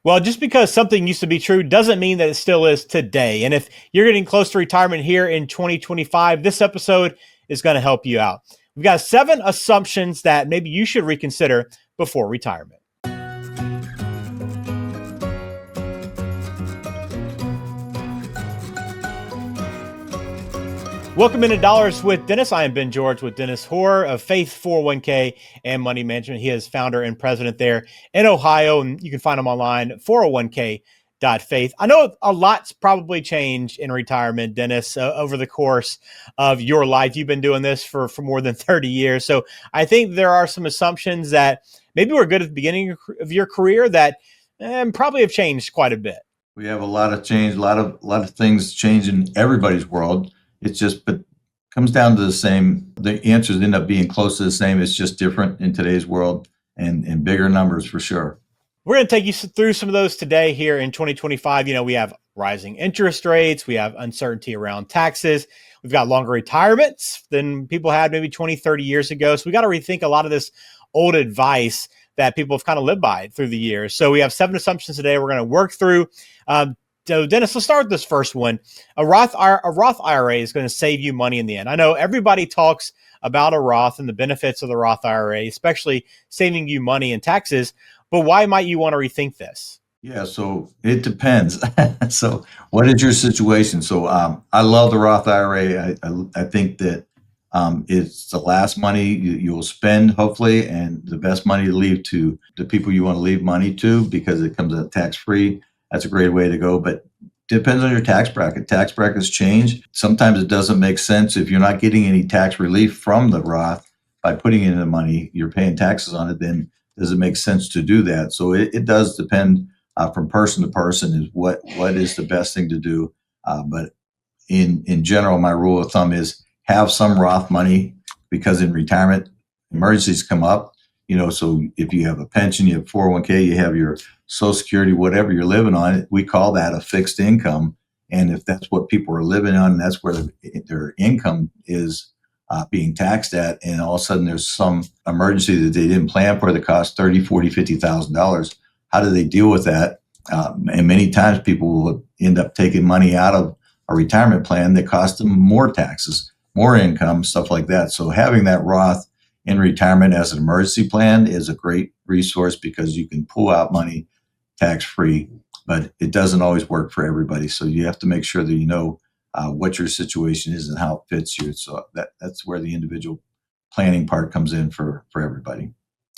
Well, just because something used to be true doesn't mean that it still is today. And if you're getting close to retirement here in 2025, this episode is going to help you out. We've got 7 assumptions that maybe you should reconsider before retirement. Welcome into Dollars with Dennis. I am Ben George with Dennis Hoare of Faith 401k and Money Management. He is founder and president there in Ohio, and you can find him online, 401k.faith. I know a lot's probably changed in retirement, Dennis, over the course of your life. You've been doing this for more than 30 years. So I think there are some assumptions that maybe were good at the beginning of your career that probably have changed quite a bit. We have a lot of change, a lot of things change in everybody's world. It's just, but comes down to the same. The answers end up being close to the same. It's just different in today's world and bigger numbers for sure. We're going to take you through some of those today here in 2025. We have rising interest rates. We have uncertainty around taxes. We've got longer retirements than people had maybe 20, 30 years ago. So we got to rethink a lot of this old advice that people have kind of lived by through the years. So we have 7 assumptions today we're going to work through. So Dennis, let's start with this first one. A Roth IRA is going to save you money in the end. I know everybody talks about a Roth and the benefits of the Roth IRA, especially saving you money in taxes, but why might you want to rethink this? Yeah, so it depends. So what is your situation? So I love the Roth IRA. I think that it's the last money you'll spend, hopefully, and the best money to leave to the people you want to leave money to because it comes out tax-free. That's a great way to go, but depends on your tax bracket. Tax brackets change. Sometimes it doesn't make sense if you're not getting any tax relief from the Roth by putting in the money, you're paying taxes on it, then does it make sense to do that? So it does depend from person to person is what is the best thing to do. But in general, my rule of thumb is have some Roth money because in retirement, emergencies come up. So if you have a pension, you have 401k, you have your Social Security, whatever you're living on, we call that a fixed income. And if that's what people are living on, and that's where their income is being taxed at, and all of a sudden there's some emergency that they didn't plan for that costs $30,000, $40,000, $50,000, how do they deal with that? And many times people will end up taking money out of a retirement plan that costs them more taxes, more income, stuff like that. So having that Roth in retirement as an emergency plan is a great resource because you can pull out money tax-free, but it doesn't always work for everybody. So you have to make sure that you know what your situation is and how it fits you. So that's where the individual planning part comes in for everybody.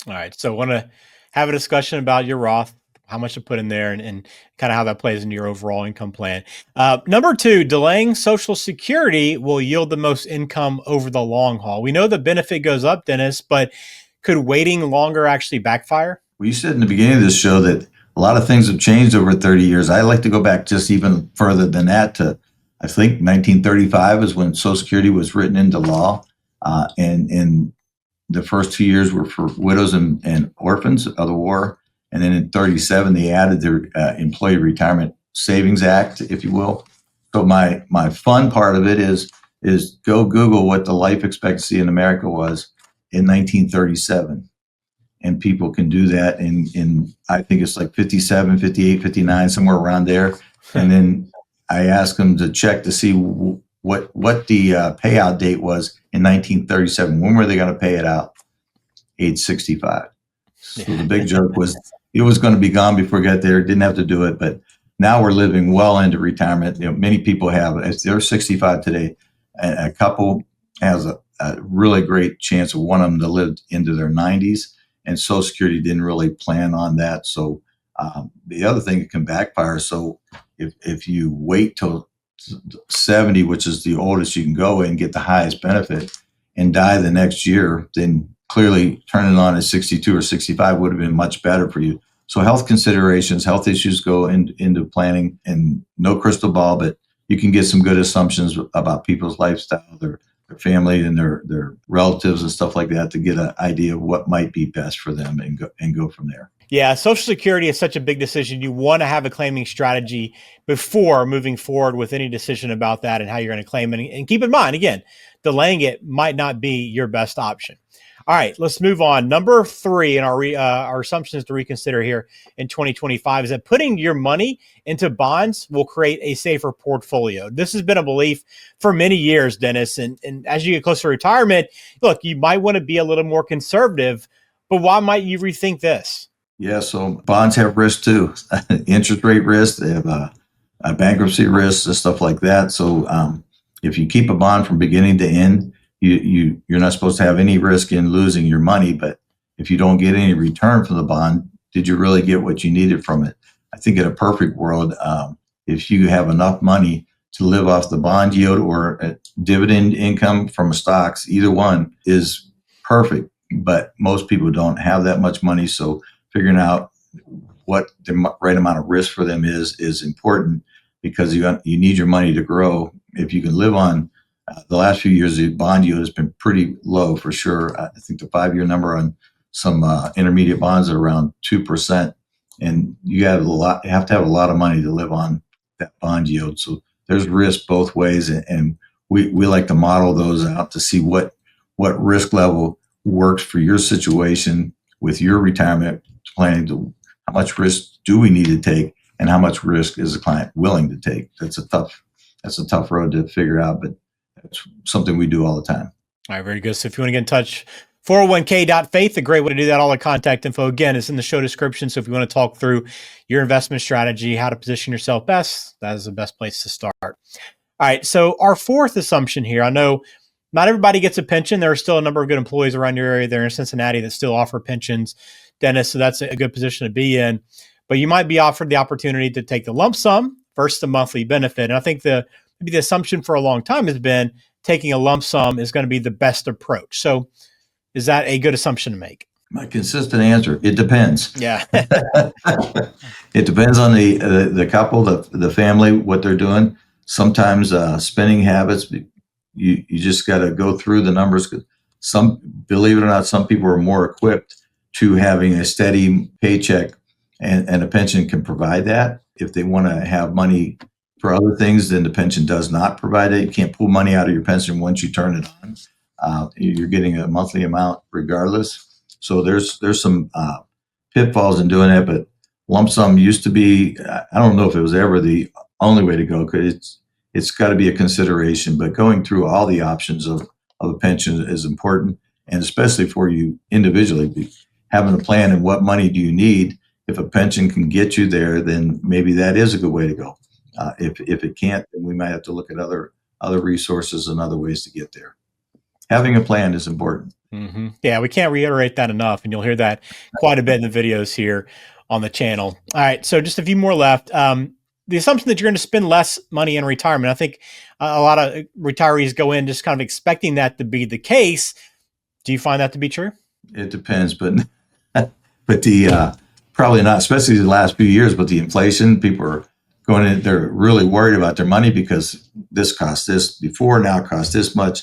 All right. So I want to have a discussion about your Roth, how much to put in there and kind of how that plays into your overall income plan. Number 2, delaying Social Security will yield the most income over the long haul. We know the benefit goes up, Dennis, but could waiting longer actually backfire? Well, you said in the beginning of this show that a lot of things have changed over 30 years. I like to go back just even further than that to, I think, 1935 is when Social Security was written into law. And the first 2 years were for widows and orphans of the war. And then in 37, they added their Employee Retirement Savings Act, if you will. So my fun part of it is go Google what the life expectancy in America was in 1937. And people can do that in I think it's like 57, 58, 59, somewhere around there. And then I asked them to check to see what the payout date was in 1937. When were they going to pay it out? Age 65. So the big joke was it was going to be gone before we got there. Didn't have to do it, but now we're living well into retirement. Many people have, if they're 65 today, a couple has a really great chance of one of them to live into their 90s, and Social Security didn't really plan on that. So the other thing that can backfire. So if you wait till 70, which is the oldest you can go and get the highest benefit, and die the next year, then clearly turning on at 62 or 65 would have been much better for you. So health considerations, health issues go into planning, and no crystal ball, but you can get some good assumptions about people's lifestyle, their family and their relatives and stuff like that to get an idea of what might be best for them and go from there. Yeah, Social Security is such a big decision. You want to have a claiming strategy before moving forward with any decision about that and how you're going to claim it. And keep in mind, again, delaying it might not be your best option. All right, let's move on. Number 3 in our assumptions to reconsider here in 2025 is that putting your money into bonds will create a safer portfolio. This has been a belief for many years, Dennis. And as you get closer to retirement, look, you might want to be a little more conservative, but why might you rethink this? Yeah, so bonds have risk too, interest rate risk. They have a bankruptcy risk and stuff like that. So if you keep a bond from beginning to end, you're not supposed to have any risk in losing your money. But if you don't get any return from the bond, did you really get what you needed from it? I think in a perfect world, if you have enough money to live off the bond yield or a dividend income from stocks, either one is perfect. But most people don't have that much money, so figuring out what the right amount of risk for them is important, because you need your money to grow. If you can live on the last few years, the bond yield has been pretty low for sure. I think the 5-year number on some intermediate bonds are around 2%, and you have you have to have a lot of money to live on that bond yield. So there's risk both ways, and we like to model those out to see what risk level works for your situation with your retirement planning. To how much risk do we need to take, and how much risk is the client willing to take? That's a tough road to figure out, but that's something we do all the time. All right, very good. So if you want to get in touch, 401k.faith, a great way to do that. All the contact info, again, is in the show description. So if you want to talk through your investment strategy, how to position yourself best, that is the best place to start. All right, so our 4th assumption here, I know not everybody gets a pension. There are still a number of good employees around your area there in Cincinnati that still offer pensions, Dennis, so that's a good position to be in. But you might be offered the opportunity to take the lump sum versus the monthly benefit. And I think maybe the assumption for a long time has been taking a lump sum is going to be the best approach. So is that a good assumption to make? My consistent answer: it depends. Yeah. It depends on the couple, the family, what they're doing. Sometimes spending habits, you just got to go through the numbers. Believe it or not, some people are more equipped to having a steady paycheck, and a pension can provide that. If they want to have money for other things, then the pension does not provide it. You can't pull money out of your pension once you turn it on. You're getting a monthly amount regardless. So there's some pitfalls in doing that, but lump sum used to be, I don't know if it was ever the only way to go, because it's got to be a consideration, but going through all the options of a pension is important, and especially for you individually, having a plan and what money do you need. If a pension can get you there, then maybe that is a good way to go. If it can't, then we might have to look at other resources and other ways to get there. Having a plan is important. Mm-hmm. Yeah, we can't reiterate that enough, and you'll hear that quite a bit in the videos here on the channel. All right, so just a few more left. The assumption that you're going to spend less money in retirement, I think a lot of retirees go in just kind of expecting that to be the case. Do you find that to be true? It depends, but the probably not, especially the last few years. But the inflation, people are going in, they're really worried about their money because this cost this before, now it costs this much.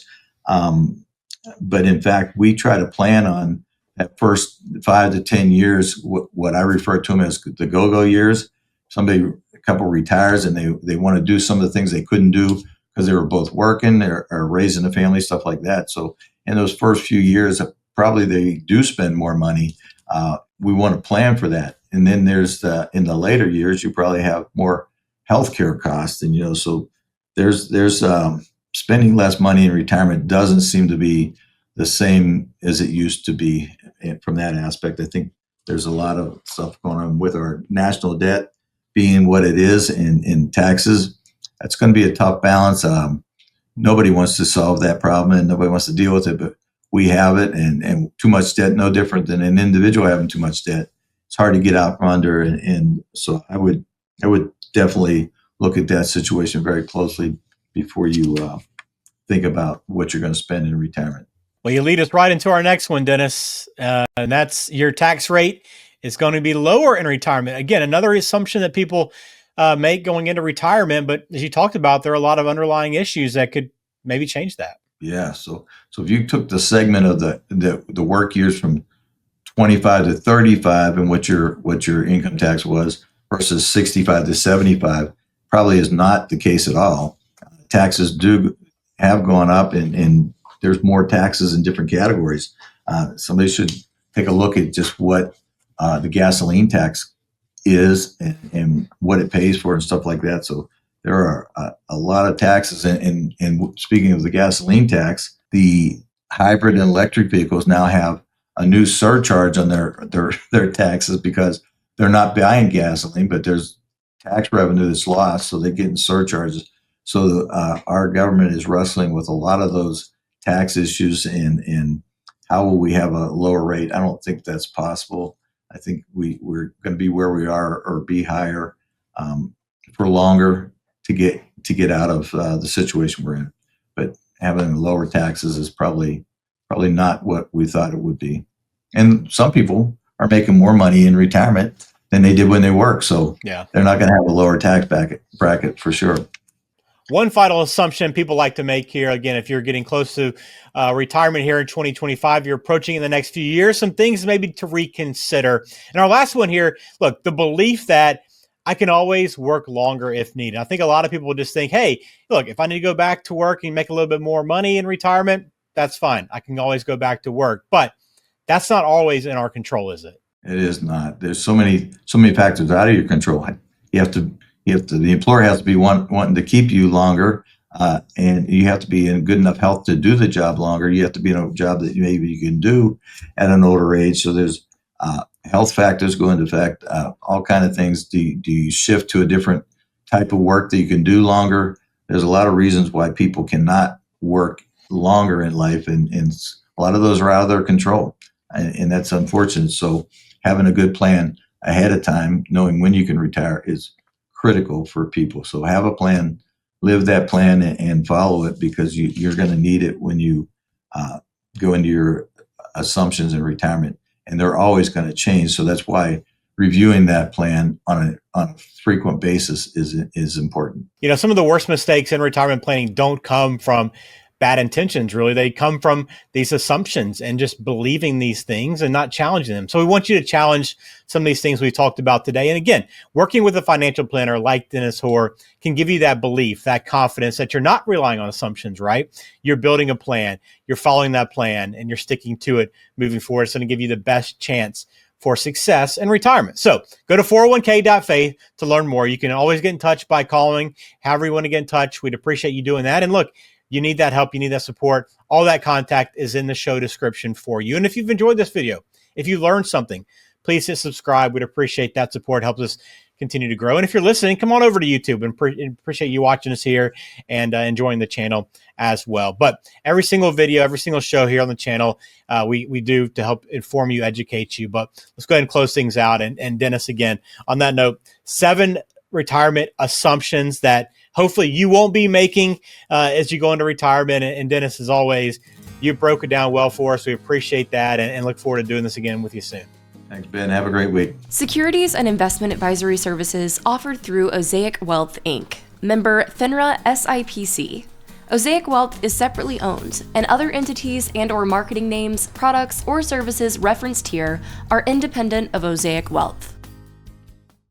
But in fact, we try to plan on that first 5 to 10 years, what I refer to them as the go-go years. A couple retires and they want to do some of the things they couldn't do because they were both working or raising a family, stuff like that. So in those first few years, probably they do spend more money. We want to plan for that. And then there's in the later years, you probably have more healthcare costs. And, so there's spending less money in retirement doesn't seem to be the same as it used to be from that aspect. I think there's a lot of stuff going on with our national debt being what it is in taxes. That's going to be a tough balance. Nobody wants to solve that problem and nobody wants to deal with it, but we have it, and too much debt, no different than an individual having too much debt. It's hard to get out from under. And so I would definitely look at that situation very closely before you think about what you're going to spend in retirement. Well, you lead us right into our next one, Dennis, and that's your tax rate is going to be lower in retirement. Again, another assumption that people make going into retirement, but as you talked about, there are a lot of underlying issues that could maybe change that. Yeah. So if you took the segment of the work years from 25 to 35 and what your income tax was versus 65 to 75, probably is not the case at all. Taxes have gone up, and there's more taxes in different categories. Somebody should take a look at just what the gasoline tax is and what it pays for and stuff like that. So there are a lot of taxes. And speaking of the gasoline tax, the hybrid and electric vehicles now have a new surcharge on their taxes because they're not buying gasoline, but there's tax revenue that's lost, so they're getting surcharges. So our government is wrestling with a lot of those tax issues, and how will we have a lower rate? I don't think that's possible. I think we're going to be where we are or be higher for longer to get out of the situation we're in. But having lower taxes is probably not what we thought it would be. And some people are making more money in retirement than they did when they worked, so Yeah. they're not going to have a lower tax bracket for sure. One final assumption people like to make here, again, if you're getting close to retirement here in 2025, you're approaching in the next few years, some things maybe to reconsider. And our last one here, look, the belief that I can always work longer if needed. I think a lot of people just think, hey, look, if I need to go back to work and make a little bit more money in retirement, that's fine. I can always go back to work. But that's not always in our control, is it? It is not. There's so many factors out of your control. The employer has to be wanting to keep you longer, and you have to be in good enough health to do the job longer. You have to be in a job that maybe you can do at an older age. So there's health factors go into effect, all kind of things. Do you shift to a different type of work that you can do longer? There's a lot of reasons why people cannot work longer in life, and a lot of those are out of their control, and that's unfortunate. So having a good plan ahead of time, knowing when you can retire, is critical for people. So have a plan, live that plan, and follow it, because you're going to need it when you go into your assumptions in retirement, and they're always going to change. So that's why reviewing that plan on a frequent basis is important. You know, some of the worst mistakes in retirement planning don't come from bad intentions, really. They come from these assumptions and just believing these things and not challenging them. So we want you to challenge some of these things we talked about today. And again, working with a financial planner like Dennis Hoare can give you that belief, that confidence that you're not relying on assumptions, right? You're building a plan, you're following that plan, and you're sticking to it moving forward. It's going to give you the best chance for success in retirement. So go to 401k.faith to learn more. You can always get in touch by calling, however you want to get in touch. We'd appreciate you doing that. And look, you need that help, you need that support. All that contact is in the show description for you. And if you've enjoyed this video, if you learned something, please hit subscribe. We'd appreciate that support. It helps us continue to grow. And if you're listening, come on over to YouTube, and appreciate you watching us here and enjoying the channel as well. But every single video, every single show here on the channel, we do to help inform you, educate you. But let's go ahead and close things out. And Dennis, again, on that note, 7 retirement assumptions that hopefully you won't be making as you go into retirement. And Dennis, as always, you broke it down well for us. We appreciate that, and look forward to doing this again with you soon. Thanks, Ben. Have a great week. Securities and investment advisory services offered through Osaic Wealth, Inc., member FINRA SIPC. Osaic Wealth is separately owned, and other entities and/or marketing names, products, or services referenced here are independent of Osaic Wealth.